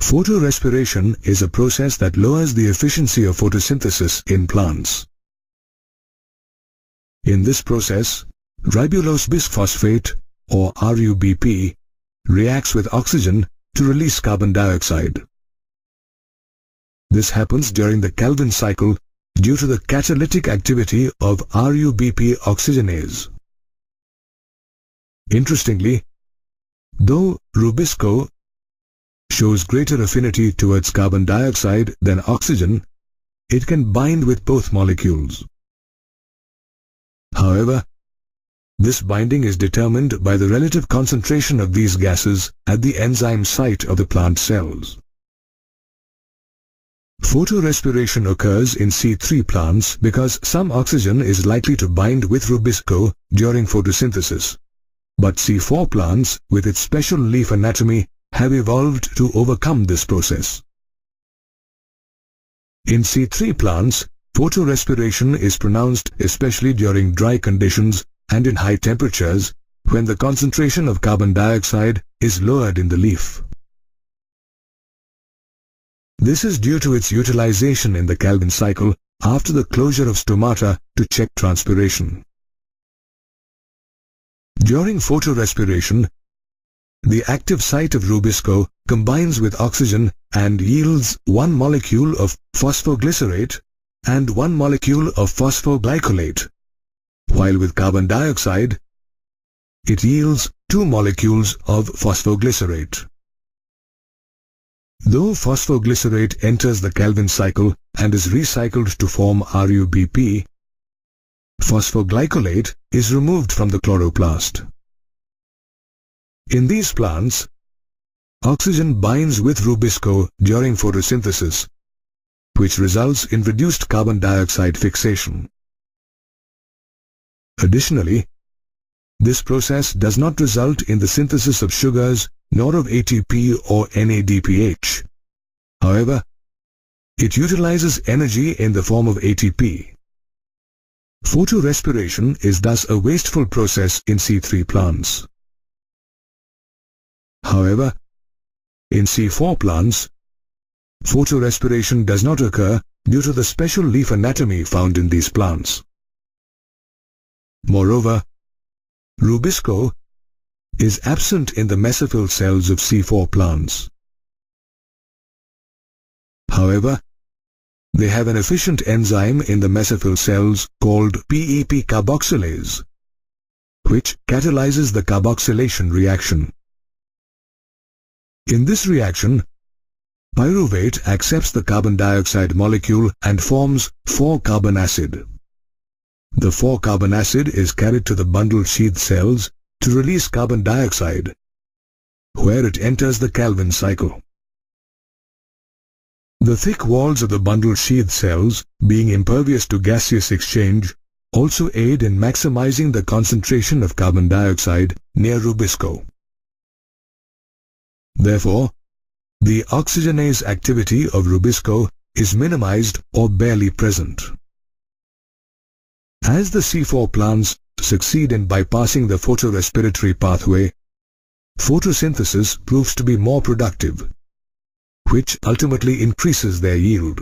Photorespiration is a process that lowers the efficiency of photosynthesis in plants. In this process, ribulose bisphosphate, or RUBP, reacts with oxygen to release carbon dioxide. This happens during the Calvin cycle due to the catalytic activity of RUBP oxygenase. Interestingly, though Rubisco shows greater affinity towards carbon dioxide than oxygen, it can bind with both molecules. However, this binding is determined by the relative concentration of these gases at the enzyme site of the plant cells. Photorespiration occurs in C3 plants because some oxygen is likely to bind with Rubisco during photosynthesis, but C4 plants, with its special leaf anatomy, have evolved to overcome this process. In C3 plants, photorespiration is pronounced especially during dry conditions and in high temperatures when the concentration of carbon dioxide is lowered in the leaf. This is due to its utilization in the Calvin cycle after the closure of stomata to check transpiration. During photorespiration, the active site of Rubisco combines with oxygen and yields one molecule of phosphoglycerate and one molecule of phosphoglycolate, while with carbon dioxide, it yields two molecules of phosphoglycerate. Though phosphoglycerate enters the Calvin cycle and is recycled to form RUBP, phosphoglycolate is removed from the chloroplast. In these plants, oxygen binds with Rubisco during photosynthesis, which results in reduced carbon dioxide fixation. Additionally, this process does not result in the synthesis of sugars nor of ATP or NADPH. However, it utilizes energy in the form of ATP. Photorespiration is thus a wasteful process in C3 plants. However, in C4 plants, photorespiration does not occur due to the special leaf anatomy found in these plants. Moreover, Rubisco is absent in the mesophyll cells of C4 plants. However, they have an efficient enzyme in the mesophyll cells called PEP carboxylase, which catalyzes the carboxylation reaction. In this reaction, pyruvate accepts the carbon dioxide molecule and forms 4-carbon acid. The 4-carbon acid is carried to the bundle sheath cells to release carbon dioxide, where it enters the Calvin cycle. The thick walls of the bundle sheath cells, being impervious to gaseous exchange, also aid in maximizing the concentration of carbon dioxide near Rubisco. Therefore, the oxygenase activity of Rubisco is minimized or barely present. As the C4 plants succeed in bypassing the photorespiratory pathway, photosynthesis proves to be more productive, which ultimately increases their yield.